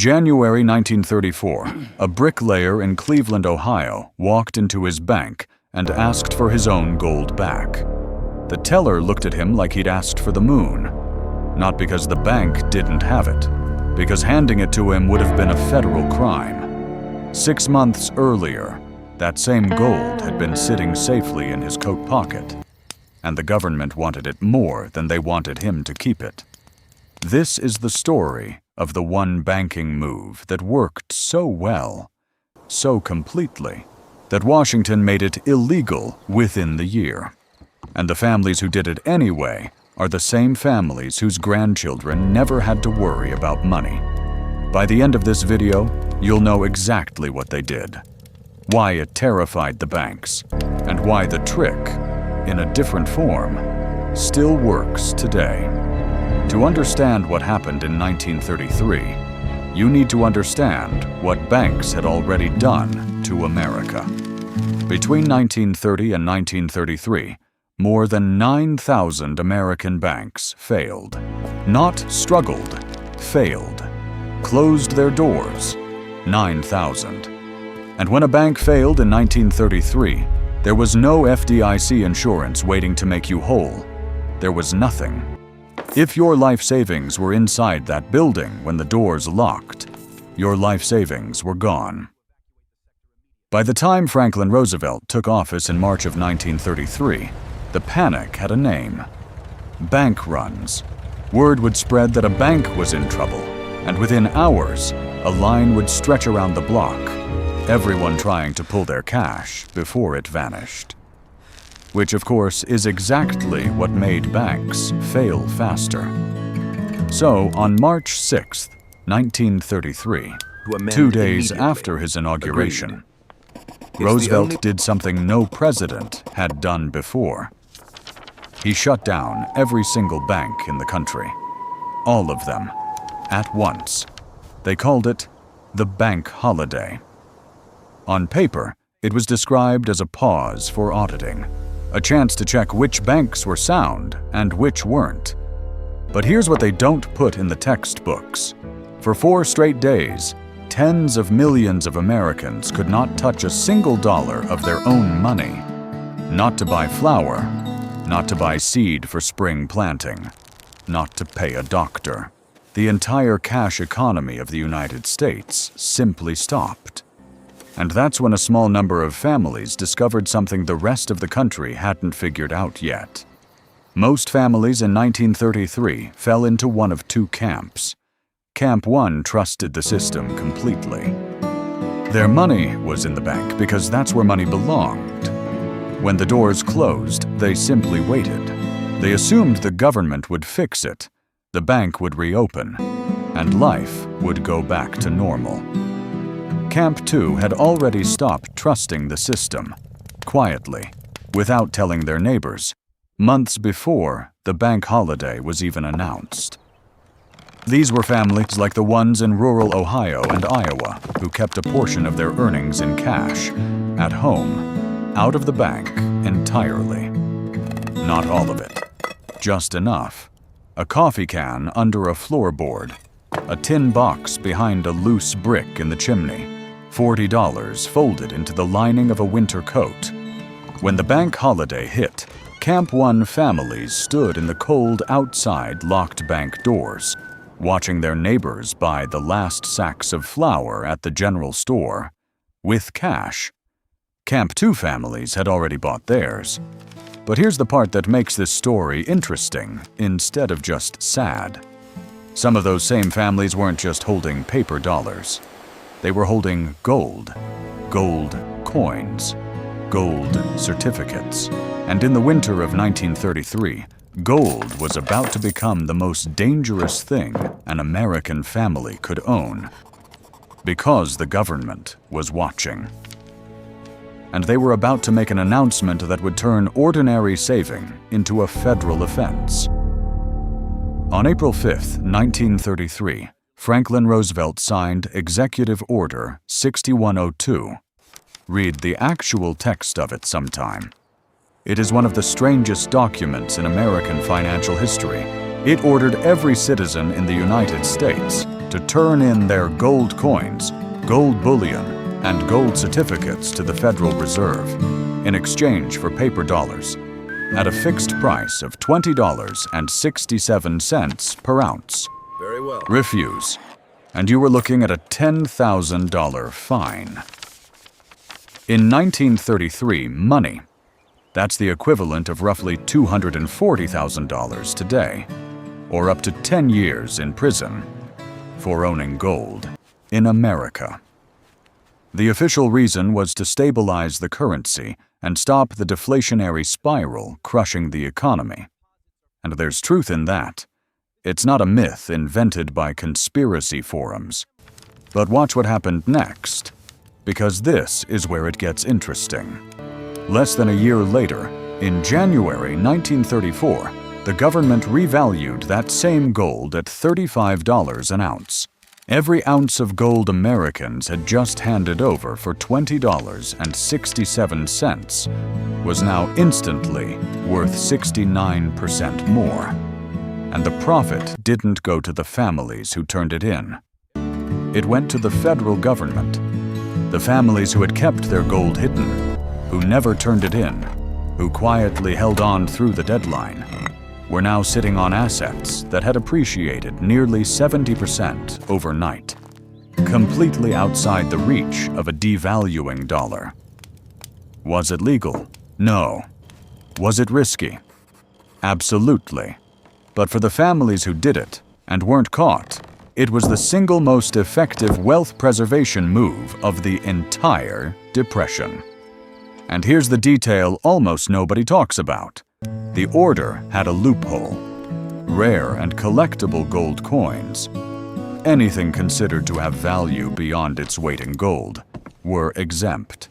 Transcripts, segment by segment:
January 1934, a bricklayer in Cleveland, Ohio, walked into his bank and asked for his own gold back. The teller looked at him like he'd asked for the moon. Not because the bank didn't have it, because handing it to him would have been a federal crime. 6 months earlier, that same gold had been sitting safely in his coat pocket, and the government wanted it more than they wanted him to keep it. This is the story of the one banking move that worked so well, so completely, that Washington made it illegal within the year. And the families who did it anyway are the same families whose grandchildren never had to worry about money. By the end of this video, you'll know exactly what they did, why it terrified the banks, and why the trick, in a different form, still works today. To understand what happened in 1933, you need to understand what banks had already done to America. Between 1930 and 1933, more than 9,000 American banks failed. Not struggled, failed. Closed their doors, 9,000. And when a bank failed in 1933, there was no FDIC insurance waiting to make you whole. There was nothing. If your life savings were inside that building when the doors locked, your life savings were gone. By the time Franklin Roosevelt took office in March of 1933, the panic had a name: bank runs. Word would spread that a bank was in trouble, and within hours, a line would stretch around the block, everyone trying to pull their cash before it vanished. Which, of course, is exactly what made banks fail faster. So, on March 6, 1933, 2 days after his inauguration, Roosevelt did something no president had done before. He shut down every single bank in the country. All of them, at once. They called it the bank holiday. On paper, it was described as a pause for auditing, a chance to check which banks were sound and which weren't. But here's what they don't put in the textbooks. For 4 straight days, tens of millions of Americans could not touch a single dollar of their own money. Not to buy flour, not to buy seed for spring planting, not to pay a doctor. The entire cash economy of the United States simply stopped. And that's when a small number of families discovered something the rest of the country hadn't figured out yet. Most families in 1933 fell into one of 2 camps. Camp 1 trusted the system completely. Their money was in the bank because that's where money belonged. When the doors closed, they simply waited. They assumed the government would fix it, the bank would reopen, and life would go back to normal. Camp 2 had already stopped trusting the system, quietly, without telling their neighbors, months before the bank holiday was even announced. These were families like the ones in rural Ohio and Iowa who kept a portion of their earnings in cash, at home, out of the bank entirely. Not all of it, just enough. A coffee can under a floorboard, a tin box behind a loose brick in the chimney, $40 folded into the lining of a winter coat. When the bank holiday hit, Camp 1 families stood in the cold outside locked bank doors, watching their neighbors buy the last sacks of flour at the general store, with cash. Camp 2 families had already bought theirs. But here's the part that makes this story interesting instead of just sad. Some of those same families weren't just holding paper dollars. They were holding gold coins, gold certificates. And in the winter of 1933, gold was about to become the most dangerous thing an American family could own, because the government was watching. And they were about to make an announcement that would turn ordinary saving into a federal offense. On April 5, 1933, Franklin Roosevelt signed Executive Order 6102. Read the actual text of it sometime. It is one of the strangest documents in American financial history. It ordered every citizen in the United States to turn in their gold coins, gold bullion, and gold certificates to the Federal Reserve in exchange for paper dollars at a fixed price of $20.67 per ounce. Very well. Refuse, and you were looking at a $10,000 fine. In 1933, money, that's the equivalent of roughly $240,000 today, or up to 10 years in prison for owning gold in America. The official reason was to stabilize the currency and stop the deflationary spiral crushing the economy. And there's truth in that. It's not a myth invented by conspiracy forums. But watch what happened next, because this is where it gets interesting. Less than a year later, in January 1934, the government revalued that same gold at $35 an ounce. Every ounce of gold Americans had just handed over for $20.67 was now instantly worth 69% more. And the profit didn't go to the families who turned it in. It went to the federal government. The families who had kept their gold hidden, who never turned it in, who quietly held on through the deadline, were now sitting on assets that had appreciated nearly 70% overnight, completely outside the reach of a devaluing dollar. Was it legal? No. Was it risky? Absolutely. But for the families who did it and weren't caught, it was the single most effective wealth preservation move of the entire Depression. And here's the detail almost nobody talks about. The order had a loophole. Rare and collectible gold coins, anything considered to have value beyond its weight in gold, were exempt.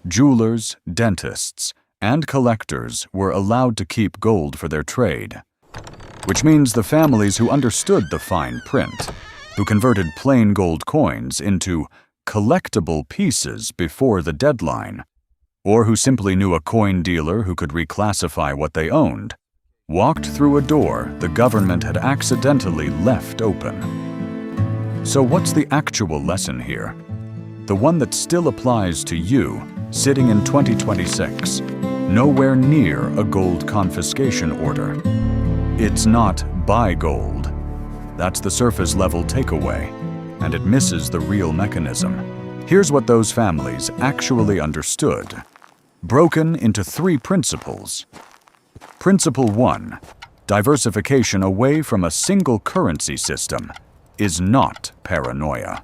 Jewelers, dentists, and collectors were allowed to keep gold for their trade, which means the families who understood the fine print, who converted plain gold coins into collectible pieces before the deadline, or who simply knew a coin dealer who could reclassify what they owned, walked through a door the government had accidentally left open. So what's the actual lesson here? The one that still applies to you, sitting in 2026, nowhere near a gold confiscation order. It's not buy gold. That's the surface level takeaway, and it misses the real mechanism. Here's what those families actually understood, broken into 3 principles. Principle 1, diversification away from a single currency system, is not paranoia.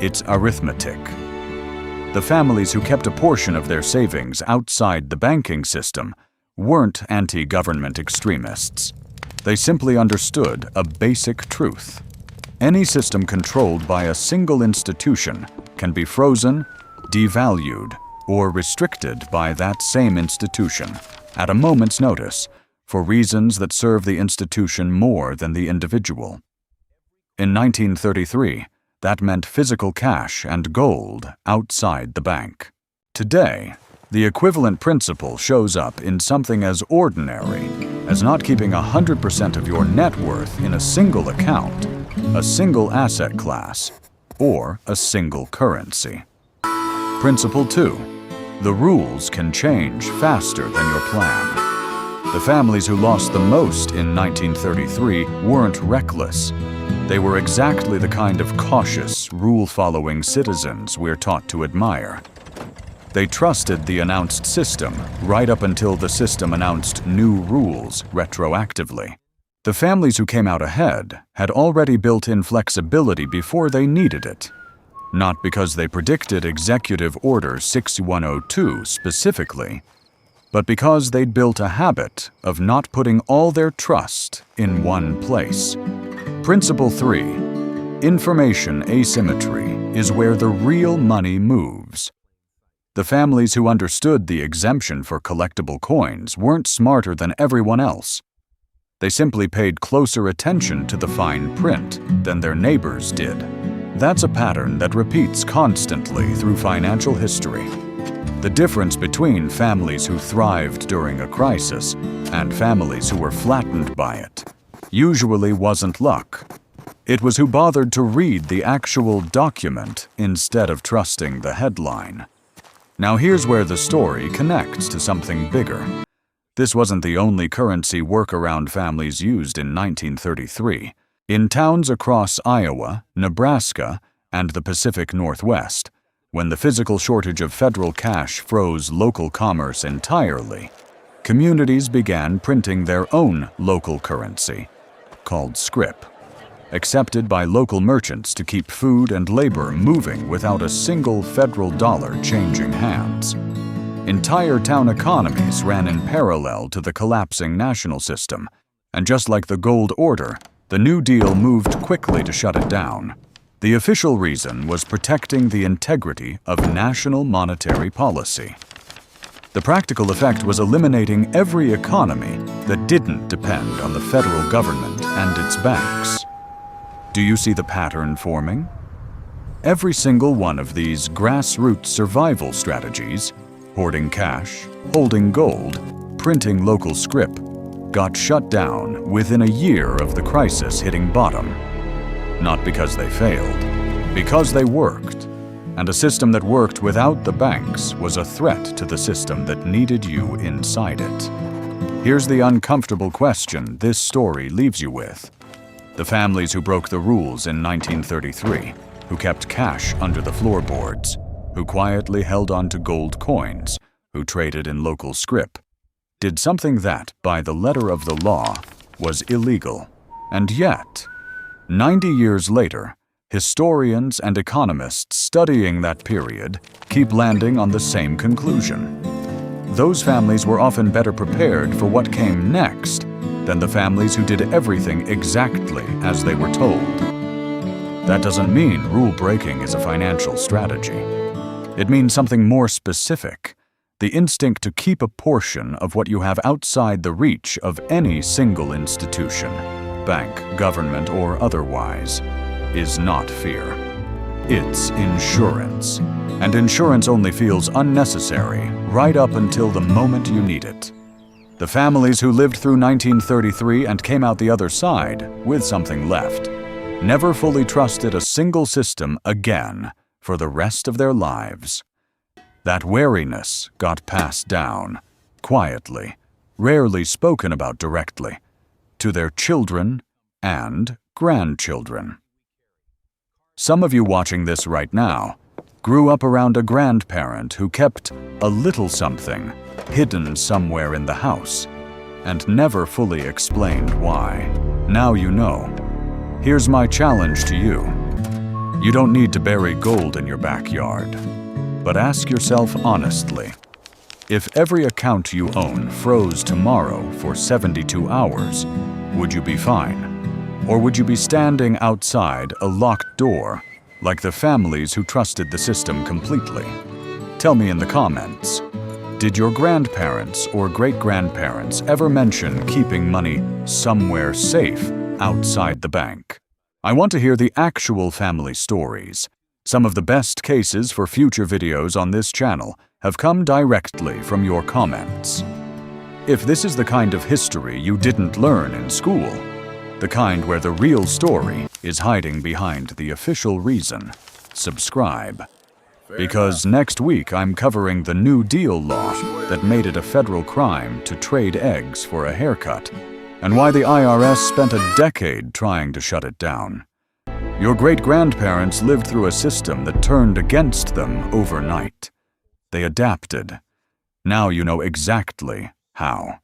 It's arithmetic. The families who kept a portion of their savings outside the banking system weren't anti-government extremists. They simply understood a basic truth. Any system controlled by a single institution can be frozen, devalued, or restricted by that same institution at a moment's notice for reasons that serve the institution more than the individual. In 1933, that meant physical cash and gold outside the bank. Today, the equivalent principle shows up in something as ordinary as not keeping 100% of your net worth in a single account, a single asset class, or a single currency. Principle 2. The rules can change faster than your plan. The families who lost the most in 1933 weren't reckless. They were exactly the kind of cautious, rule-following citizens we're taught to admire. They trusted the announced system right up until the system announced new rules retroactively. The families who came out ahead had already built in flexibility before they needed it. Not because they predicted Executive Order 6102 specifically, but because they'd built a habit of not putting all their trust in one place. Principle 3. Information asymmetry is where the real money moves. The families who understood the exemption for collectible coins weren't smarter than everyone else. They simply paid closer attention to the fine print than their neighbors did. That's a pattern that repeats constantly through financial history. The difference between families who thrived during a crisis and families who were flattened by it usually wasn't luck. It was who bothered to read the actual document instead of trusting the headline. Now here's where the story connects to something bigger. This wasn't the only currency workaround families used in 1933. In towns across Iowa, Nebraska, and the Pacific Northwest, when the physical shortage of federal cash froze local commerce entirely, communities began printing their own local currency, called scrip, accepted by local merchants to keep food and labor moving without a single federal dollar changing hands. Entire town economies ran in parallel to the collapsing national system, and just like the gold order, the New Deal moved quickly to shut it down. The official reason was protecting the integrity of national monetary policy. The practical effect was eliminating every economy that didn't depend on the federal government and its banks. Do you see the pattern forming? Every single one of these grassroots survival strategies, hoarding cash, holding gold, printing local scrip, got shut down within a year of the crisis hitting bottom. Not because they failed, because they worked. And a system that worked without the banks was a threat to the system that needed you inside it. Here's the uncomfortable question this story leaves you with. The families who broke the rules in 1933, who kept cash under the floorboards, who quietly held on to gold coins, who traded in local scrip, did something that, by the letter of the law, was illegal. And yet, 90 years later, historians and economists studying that period keep landing on the same conclusion. Those families were often better prepared for what came next than the families who did everything exactly as they were told. That doesn't mean rule-breaking is a financial strategy. It means something more specific. The instinct to keep a portion of what you have outside the reach of any single institution, bank, government, or otherwise, is not fear. It's insurance. And insurance only feels unnecessary right up until the moment you need it. The families who lived through 1933 and came out the other side with something left never fully trusted a single system again for the rest of their lives. That wariness got passed down, quietly, rarely spoken about directly, to their children and grandchildren. Some of you watching this right now grew up around a grandparent who kept a little something hidden somewhere in the house and never fully explained why. Now you know. Here's my challenge to you. You don't need to bury gold in your backyard, but ask yourself honestly, if every account you own froze tomorrow for 72 hours, would you be fine? Or would you be standing outside a locked door like the families who trusted the system completely? Tell me in the comments. Did your grandparents or great-grandparents ever mention keeping money somewhere safe outside the bank? I want to hear the actual family stories. Some of the best cases for future videos on this channel have come directly from your comments. If this is the kind of history you didn't learn in school, the kind where the real story is hiding behind the official reason, subscribe. Because next week I'm covering the New Deal law that made it a federal crime to trade eggs for a haircut, and why the IRS spent a decade trying to shut it down. Your great-grandparents lived through a system that turned against them overnight. They adapted. Now you know exactly how.